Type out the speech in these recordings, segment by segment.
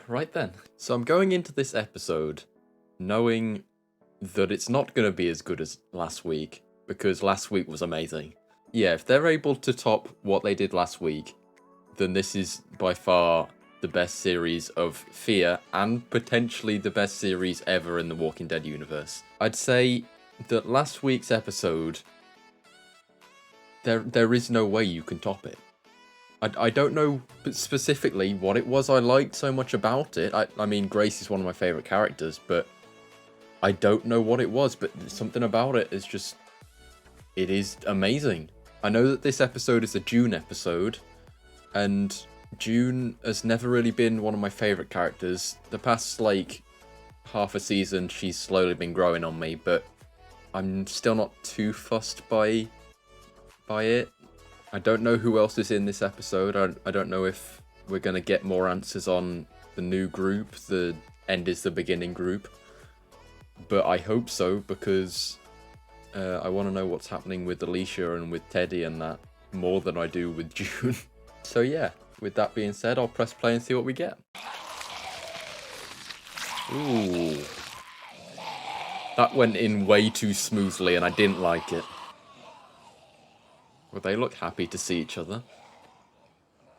right then. So I'm going into this episode knowing that it's not going to be as good as last week, because last week was amazing. Yeah, if they're able to top what they did last week, then this is by far the best series of Fear, and potentially the best series ever in the Walking Dead universe. I'd say that last week's episode, there is no way you can top it. I don't know specifically what it was I liked so much about it. I mean, Grace is one of my favourite characters, but I don't know what it was, but something about it is just... it is amazing. I know that this episode is a June episode, and June has never really been one of my favourite characters. The past, like, half a season, she's slowly been growing on me, but I'm still not too fussed by it. I don't know who else is in this episode. I don't know if we're going to get more answers on the new group, the End is the Beginning group. But I hope so, because I want to know what's happening with Alicia and with Teddy and that more than I do with June. So yeah, with that being said, I'll press play and see what we get. Ooh. That went in way too smoothly and I didn't like it. Well, they look happy to see each other.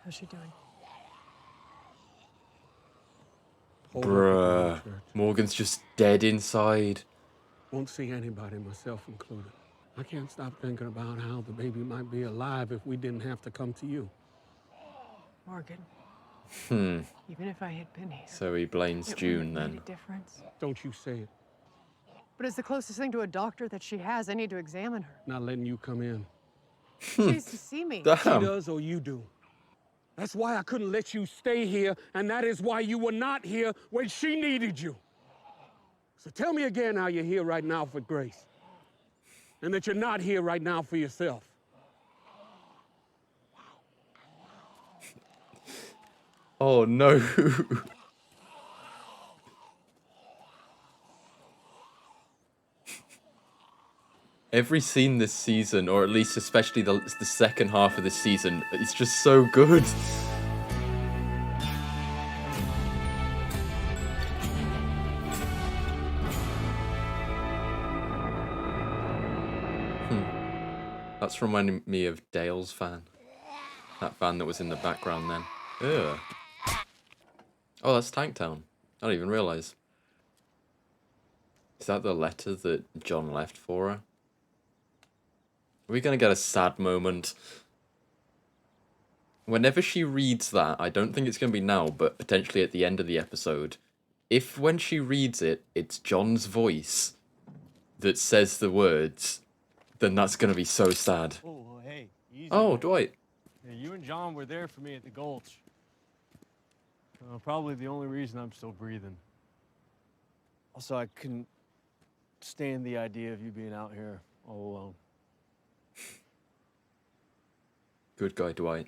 How's she doing? Bruh. Morgan's just dead inside. Won't see anybody, myself included. I can't stop thinking about how the baby might be alive if we didn't have to come to you. Morgan. Hmm. Even if I had been here. So he blames June then. Made a difference. Don't you say it. But it's the closest thing to a doctor that she has. I need to examine her. Not letting you come in. She needs to see me. She does or you do. That's why I couldn't let you stay here, and that is why you were not here when she needed you. So tell me again how you're here right now for Grace, and that you're not here right now for yourself. Oh no. Every scene this season, or at least especially the second half of this season, is just so good. That's reminding me of Dale's van. That van that was in the background then. Ugh. Oh, that's Tanktown. I didn't even realise. Is that the letter that John left for her? Are we going to get a sad moment? Whenever she reads that, I don't think it's going to be now, but potentially at the end of the episode, if when she reads it, it's John's voice that says the words, then that's going to be so sad. Oh, hey, easy. Oh, Dwight. Yeah, you and John were there for me at the Gulch. Probably the only reason I'm still breathing. Also, I couldn't stand the idea of you being out here all alone. Good guy, Dwight.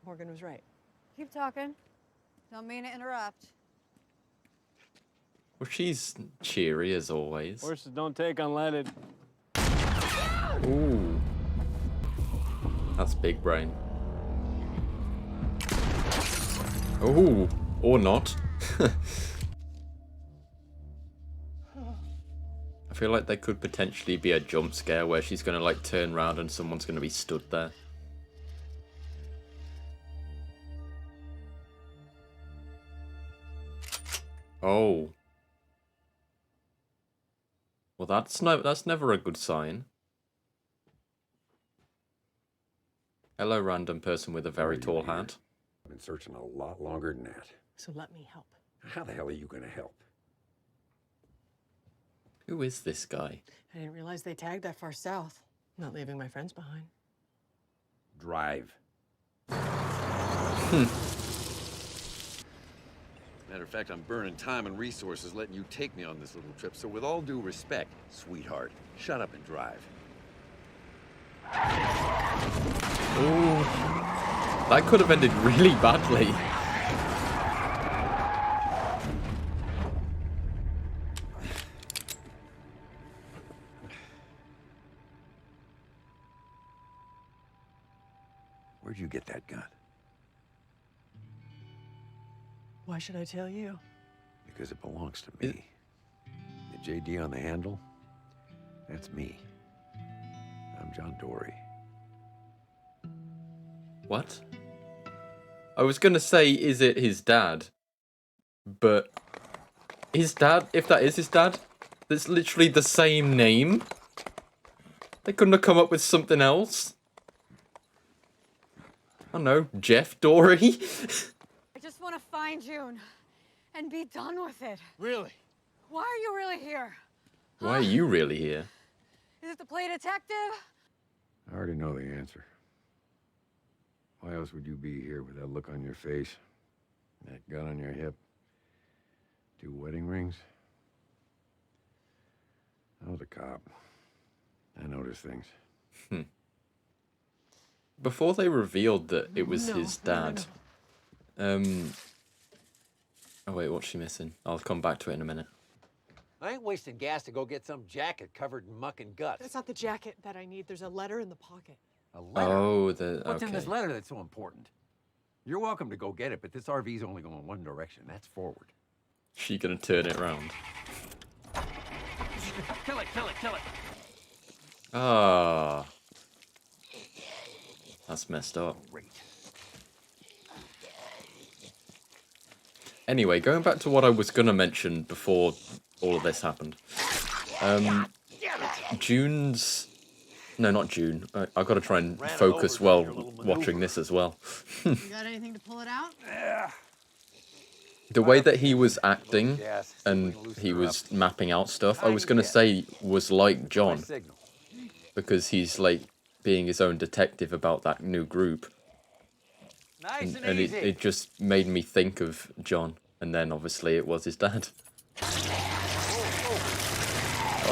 Morgan was right. Keep talking. Don't mean to interrupt. Well, she's cheery as always. Horses don't take unleaded. Ooh. That's big brain. Ooh. Or not. I feel like there could potentially be a jump scare where she's going to like turn around and someone's going to be stood there. Oh. Well, that's never a good sign. Hello, random person with a very tall hat. I've been searching a lot longer than that. So let me help. How the hell are you gonna help? Who is this guy? I didn't realize they tagged that far south. I'm not leaving my friends behind. Drive. Matter of fact, I'm burning time and resources letting you take me on this little trip, so with all due respect, sweetheart, shut up and drive. Ooh. That could have ended really badly. Where'd you get that gun? Why should I tell you? Because it belongs to me. The JD on the handle, that's me. I'm John Dory. What? I was gonna say, is it his dad? But his dad, if that is his dad, that's literally the same name. They couldn't have come up with something else. I don't know, Jeff Dory? I just want to find June and be done with it. Really? Why are you really here? Why are you really here? Is it to play detective? I already know the answer. Why else would you be here with that look on your face? That gun on your hip? 2 wedding rings? I was a cop. I notice things. Before they revealed that it was his dad. Oh wait, what's she missing? I'll come back to it in a minute. I ain't wasting gas to go get some jacket covered in muck and guts. That's not the jacket that I need. There's a letter in the pocket. A letter? Oh, What's in this okay. letter that's so important? You're welcome to go get it, but this RV's only going one direction. That's forward. She gonna turn it around. Kill it, kill it, kill it! Ah. That's messed up. Great. Anyway, going back to what I was gonna mention before all of this happened. June's... No, not June. I gotta try and focus while watching this as well. You got anything to pull it out? The way that he was acting and he was mapping out stuff, I was gonna say was like John. Because he's like being his own detective about that new group. Nice And it just made me think of John. And then obviously it was his dad.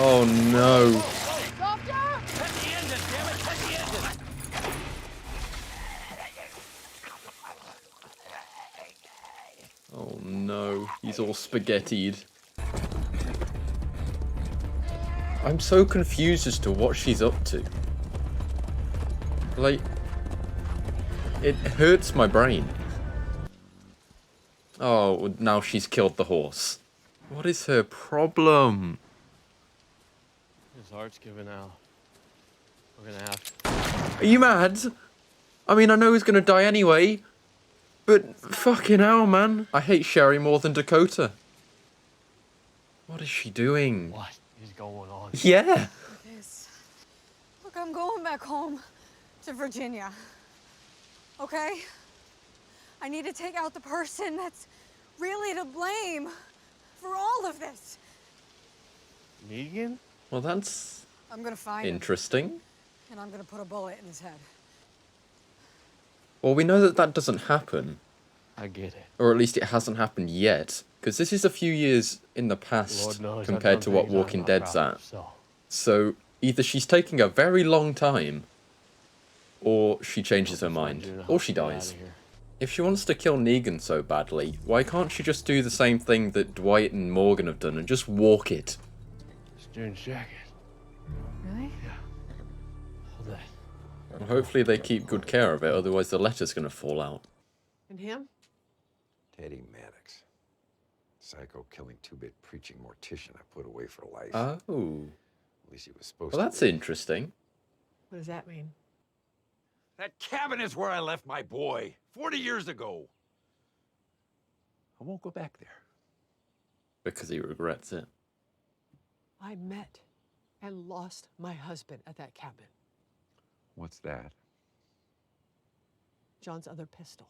Oh no. Oh no, he's all spaghettied. I'm so confused as to what she's up to. Like, it hurts my brain. Oh, now she's killed the horse. What is her problem? His heart's giving out. We're gonna have to. Are you mad? I mean, I know he's gonna die anyway. But fucking hell, man. I hate Sherry more than Dakota. What is she doing? What is going on? Yeah. Look, I'm going back home to Virginia. Okay? I need to take out the person that's really to blame for all of this. Negan? Well, that's I'm gonna find him, interesting. and I'm gonna put a bullet in his head. Well, we know that that doesn't happen. I get it. Or at least it hasn't happened yet. Because this is a few years in the past Lord knows compared I've to done what things I'm Walking not Dead's proud at. of, so. So either she's taking a very long time, or she changes her mind, or she dies. If she wants to kill Negan so badly, why can't she just do the same thing that Dwight and Morgan have done and just walk it? It's June's jacket. Really? Hold that. And hopefully they keep good care of it, otherwise the letter's going to fall out. And him? Teddy Maddox. Psycho killing 2-bit preaching mortician I put away for life. Oh. At least he was supposed Well, to. that's interesting. What does that mean? That cabin is where I left my boy 40 years ago. I won't go back there. Because he regrets it. I met and lost my husband at that cabin. What's that? John's other pistol.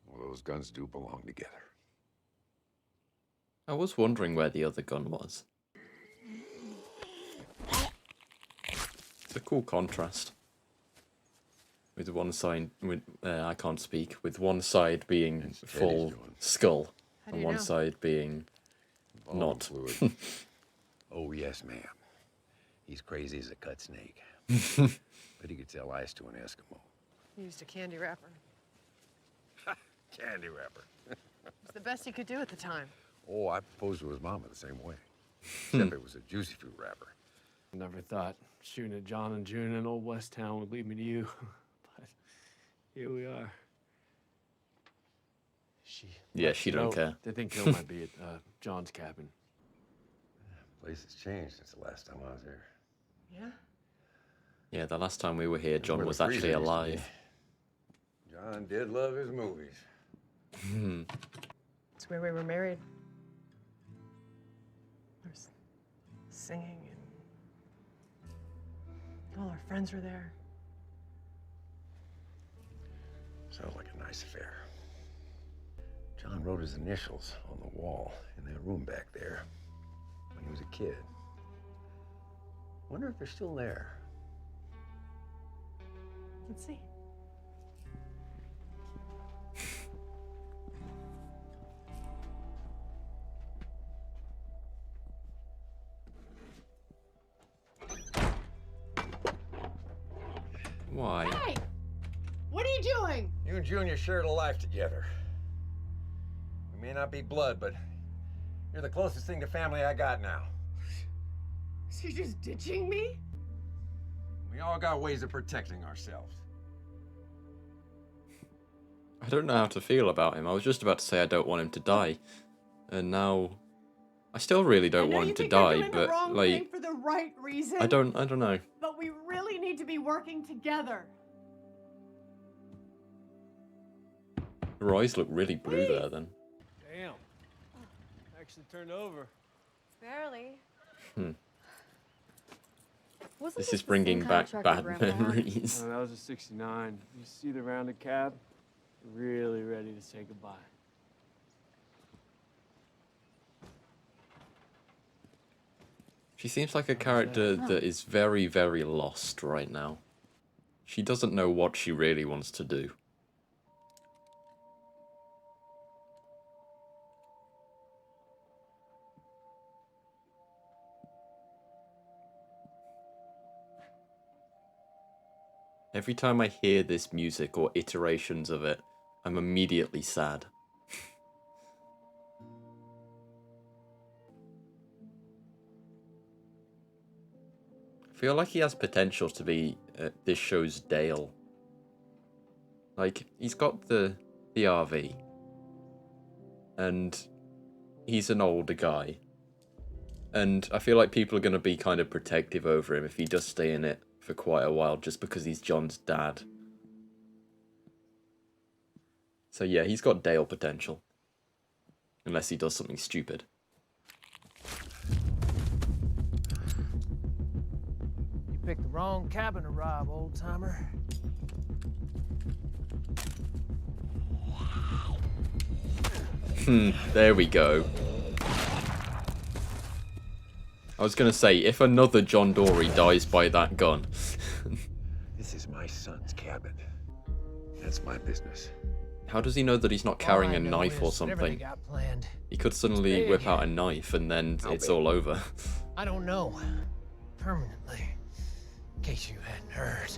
Well, those guns do belong together. I was wondering where the other gun was. It's a cool contrast. With one side, I can't speak, with one side being It's Teddy's full doing. skull, How do and you one know? side being Bone not. fluid. Oh, yes, ma'am. He's crazy as a cut snake. But he could sell ice to an Eskimo. He used a candy wrapper. Candy wrapper. It's the best he could do at the time. Oh, I proposed to his mama the same way. Except it was a juicy fruit wrapper. Never thought shooting at John and June in Old West Town would lead me to you. Here we are. Yeah, she don't No, care. They think Hill might be at John's cabin. Place has changed since the last time I was here. Yeah? Yeah, the last time we were here, John Where the was freezer actually used to be. alive. John did love his movies. It's where we were married. There's singing and all our friends were there. Sounds like a nice affair. John wrote his initials on the wall in that room back there when he was a kid. Wonder if they're still there. Let's see. Why? Hey! What are you doing? You and Junior shared a life together. We may not be blood, but you're the closest thing to family I got now. So you're just ditching me? We all got ways of protecting ourselves. I don't know how to feel about him. I was just about to say I don't want him to die. And now I still really don't want him to die, but like for the right reason. I don't know. But we really need to be working together. Her eyes look really blue there then. Damn. Actually turned over. Barely. Wasn't This is the same bringing kind back of truck bad your grandpa had? memories. That was a 69. You see the rounded cab? Really ready to say goodbye. She seems like a character that is very, very lost right now. She doesn't know what she really wants to do. Every time I hear this music or iterations of it, I'm immediately sad. I feel like he has potential to be this show's Dale. Like, he's got the RV. And he's an older guy. And I feel like people are going to be kind of protective over him if he does stay in it for quite a while, just because he's John's dad. So yeah, he's got Dale potential. Unless he does something stupid. You picked the wrong cabin to rob, old-timer. There we go. I was gonna say, if another John Dory dies by that gun. This is my son's cabin. That's my business. How does he know that he's not carrying a knife or Whatever they something? got planned. He could suddenly whip out a knife and then it's all over. I don't know. Permanently. In case you hadn't heard.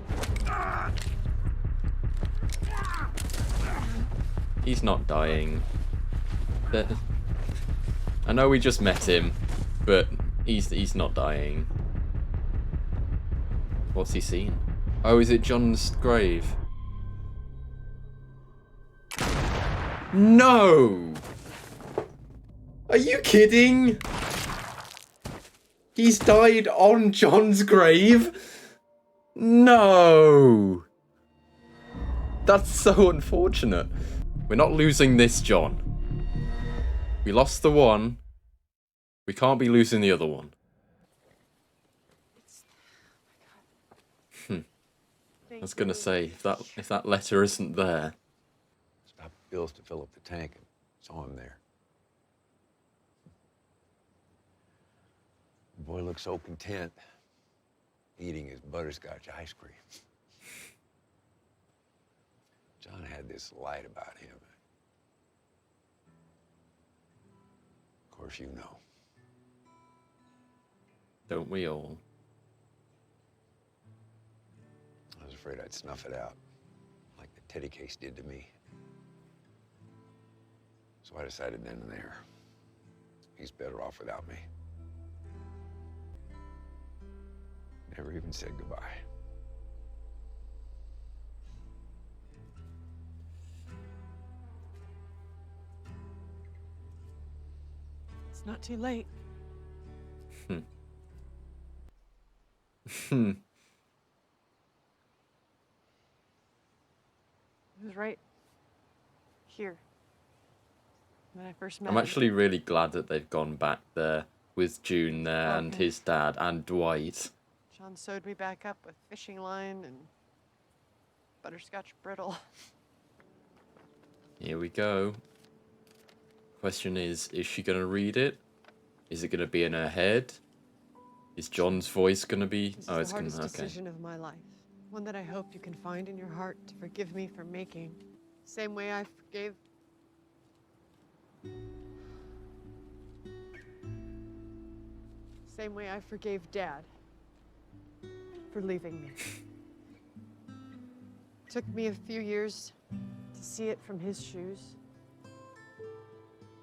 He's not dying. I know we just met him, but he's not dying. What's he seen? Oh, is it John's grave? No! Are you kidding? He's died on John's grave? No! That's so unfortunate. We're not losing this John. We lost the one. We can't be losing the other one. I was gonna say, if that letter isn't there. Stop bills to fill up the tank and saw him there. The boy looked so content, eating his butterscotch ice cream. John had this light about him. Of course, you know. Don't we all? I was afraid I'd snuff it out, like the Teddy case did to me. So I decided then and there, he's better off without me. Never even said goodbye. It's not too late. Hmm. It was right here when I first met I'm him. actually really glad that they've gone back there with June there and Falcon. his dad and Dwight. John sewed me back up with fishing line and butterscotch brittle. Here we go. Question is she going to read it? Is it going to be in her head? Is John's voice going to be... This Oh, is it's the going hardest to... Okay. decision of my life. One that I hope you can find in your heart to forgive me for making. Same way I forgave... Same way I forgave Dad for leaving me. Took me a few years to see it from his shoes.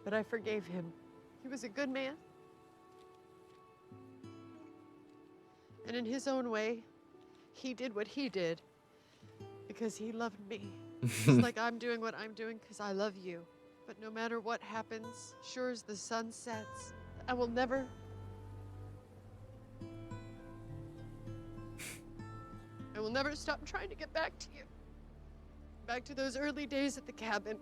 But I forgave him. He was a good man. And in his own way, he did what he did because he loved me. Just like I'm doing what I'm doing because I love you. But no matter what happens, sure as the sun sets, I will never... I will never stop trying to get back to you. Back to those early days at the cabin.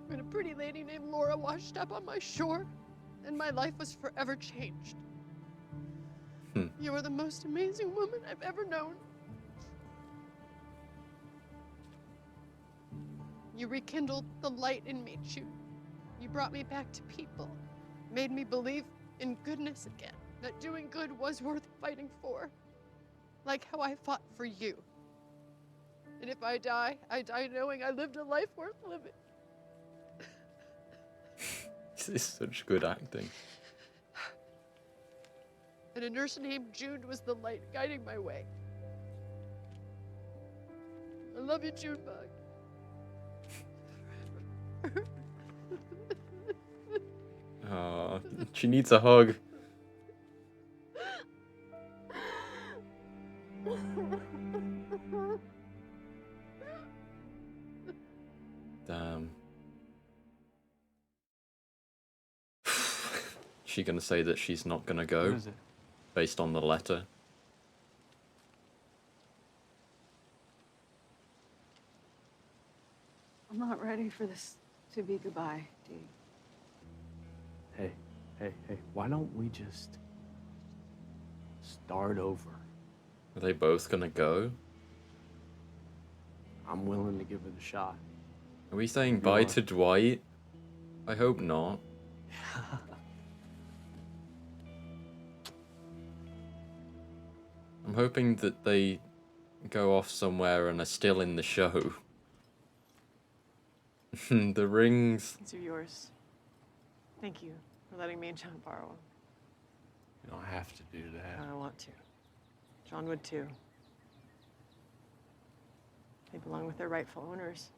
When a pretty lady named Laura washed up on my shore, and my life was forever changed. You are the most amazing woman I've ever known. You rekindled the light in me, Jude. You brought me back to people, made me believe in goodness again, that doing good was worth fighting for, like how I fought for you. And if I die knowing I lived a life worth living. This is such good acting. And a nurse named June was the light guiding my way. I love you, June Bug. Oh, she needs a hug. Damn. She gonna say that she's not gonna go? What is it? Based on the letter. I'm not ready for this to be goodbye, Dee. Hey, why don't we just start over? Are they both gonna go? I'm willing to give it a shot. Are we saying You bye are. to Dwight? I hope not. I'm hoping that they go off somewhere and are still in the show. The rings. These are yours. Thank you for letting me and John borrow them. You don't have to do that. I want to. John would too. They belong with their rightful owners.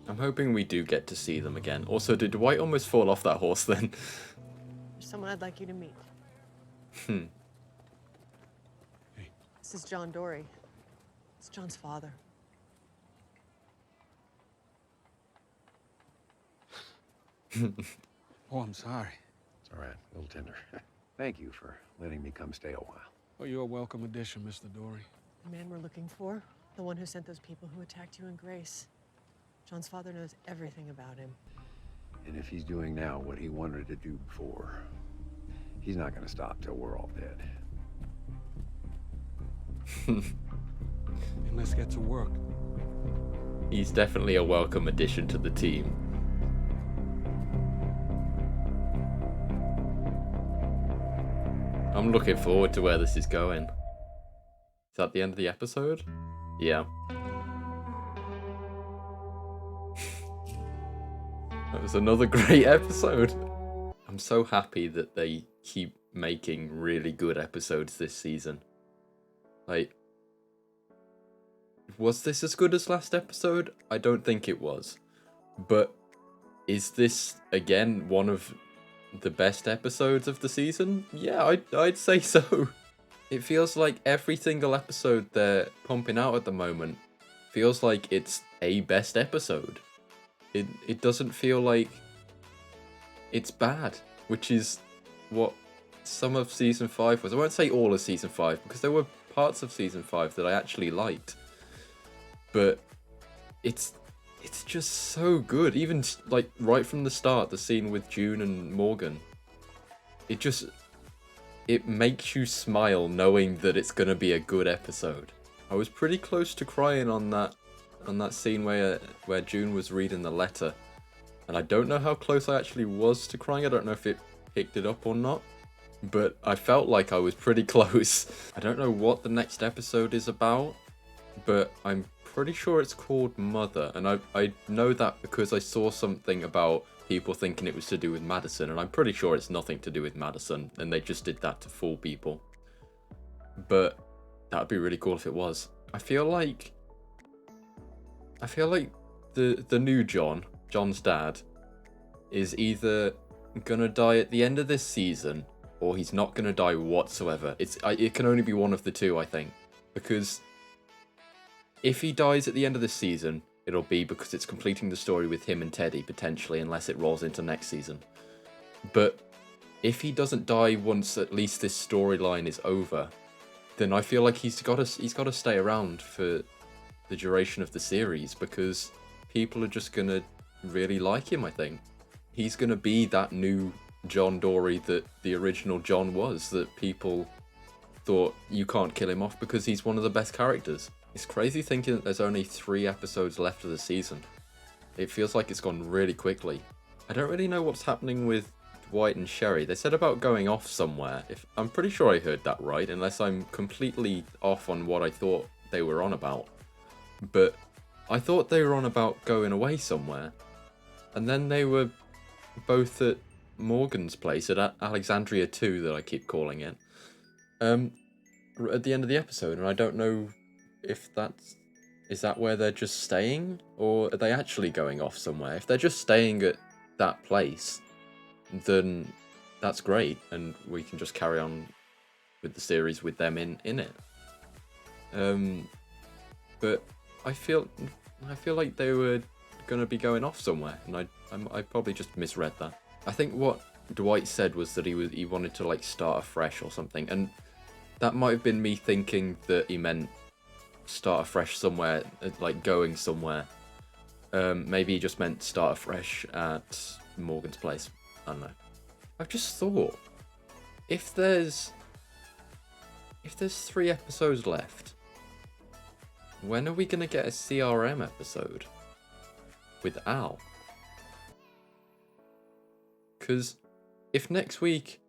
I'm hoping we do get to see them again. Also, did Dwight almost fall off that horse then? There's someone I'd like you to meet. Hey. This is John Dory. It's John's father. Oh, I'm sorry. It's all right, a little tender. Thank you for letting me come stay a while. Oh, you're a welcome addition, Mr. Dory. The man we're looking for, the one who sent those people who attacked you in Grace. John's father knows everything about him. And if he's doing now what he wanted to do before, he's not gonna stop till we're all dead. And let's get to work. He's definitely a welcome addition to the team. I'm looking forward to where this is going. Is that the end of the episode? Yeah. That was another great episode. I'm so happy that they keep making really good episodes this season. Like, was this as good as last episode? I don't think it was. But is this, again, one of the best episodes of the season? Yeah, I'd say so. It feels like every single episode they're pumping out at the moment feels like it's a best episode. It doesn't feel like it's bad, which is what some of season 5 was. I won't say all of season 5 because there were parts of season 5 that I actually liked, but it's just so good. Even like right from the start, the scene with June and Morgan, it makes you smile knowing that it's gonna be a good episode. I was pretty close to crying on that scene where June was reading the letter, and I don't know how close I actually was to crying. I don't know if it picked it up or not, but I felt like I was pretty close. I don't know what the next episode is about, but I'm pretty sure it's called Mother, and I know that because I saw something about people thinking it was to do with Madison, and I'm pretty sure it's nothing to do with Madison, and they just did that to fool people. But that'd be really cool if it was. I feel like the new John's dad, is either gonna die at the end of this season, or he's not gonna die whatsoever. It can only be one of the two, I think, because if he dies at the end of this season, it'll be because it's completing the story with him and Teddy, potentially, unless it rolls into next season. But if he doesn't die once at least this storyline is over, then I feel like he's got to stay around for the duration of the series, because people are just gonna really like him. I think he's gonna be that new John Dory that the original John was, that people thought you can't kill him off because he's one of the best characters. It's crazy thinking that there's only 3 episodes left of the season. It feels like it's gone really quickly. I don't really know what's happening with Dwight and Sherry. They said about going off somewhere. I'm pretty sure I heard that right, unless I'm completely off on what I thought they were on about. But I thought they were on about going away somewhere. And then they were both at Morgan's place, at Alexandria 2, that I keep calling it, at the end of the episode, and I don't know if is that where they're just staying, or are they actually going off somewhere? If they're just staying at that place, then that's great, and we can just carry on with the series with them in it. But I feel like they were gonna be going off somewhere, and I probably just misread that. I think what Dwight said was that he wanted to like start afresh or something, and that might have been me thinking that he meant start afresh somewhere, like going somewhere. Maybe he just meant start afresh at Morgan's place. I don't know. I've just thought, if there's 3 episodes left, when are we gonna get a CRM episode with Al? Because if next week,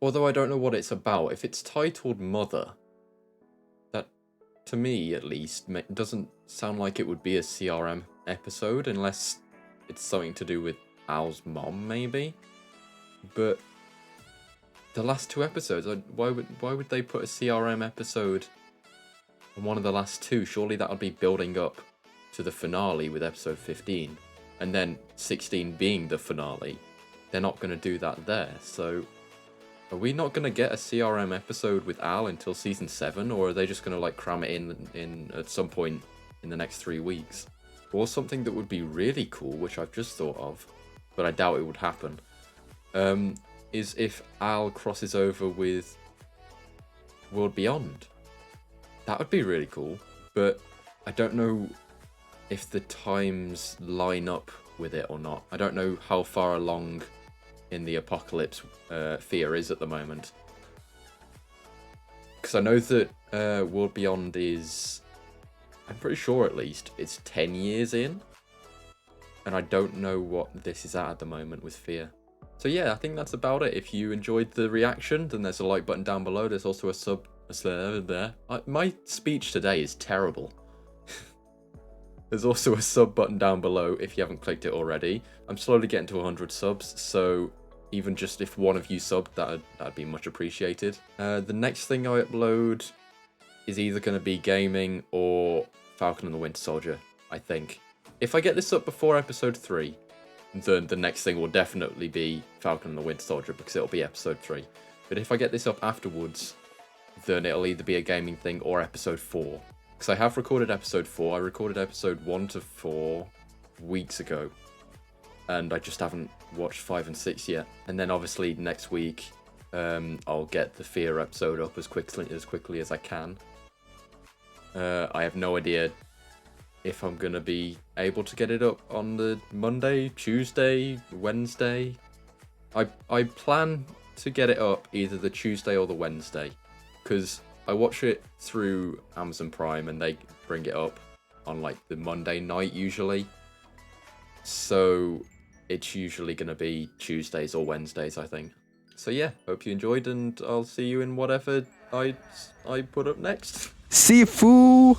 although I don't know what it's about, if it's titled Mother, that, to me at least, doesn't sound like it would be a CRM episode, unless it's something to do with Al's mom, maybe. But the last 2 episodes, why would they put a CRM episode on one of the last 2? Surely that would be building up to the finale with episode 15, and then 16 being the finale. They're not going to do that there, so are we not going to get a CRM episode with Al until season 7, or are they just going to like cram it in at some point in the next 3 weeks? Or something that would be really cool, which I've just thought of, but I doubt it would happen, is if Al crosses over with World Beyond. That would be really cool, but I don't know if the times line up with it or not. I don't know how far along in the apocalypse Fear is at the moment. Because I know that World Beyond is, I'm pretty sure at least, it's 10 years in. And I don't know what this is at the moment with Fear. So yeah, I think that's about it. If you enjoyed the reaction, then there's a like button down below. There's also a sub there. My speech today is terrible. There's also a sub button down below if you haven't clicked it already. I'm slowly getting to 100 subs, so even just if one of you subbed, that'd be much appreciated. The next thing I upload is either going to be gaming or Falcon and the Winter Soldier, I think. If I get this up before episode 3, the next thing will definitely be Falcon and the Winter Soldier, because it'll be episode 3. But if I get this up afterwards, then it'll either be a gaming thing or episode 4. Because I have recorded episode 4. I recorded episode 1 to 4 weeks ago. And I just haven't watched 5 and 6 yet. And then obviously next week, I'll get the Fear episode up as quickly as I can. I have no idea if I'm going to be able to get it up on the Monday, Tuesday, Wednesday. I plan to get it up either the Tuesday or the Wednesday, because I watch it through Amazon Prime and they bring it up on like the Monday night usually. So it's usually going to be Tuesdays or Wednesdays, I think. So yeah, hope you enjoyed, and I'll see you in whatever I put up next. See you, fool!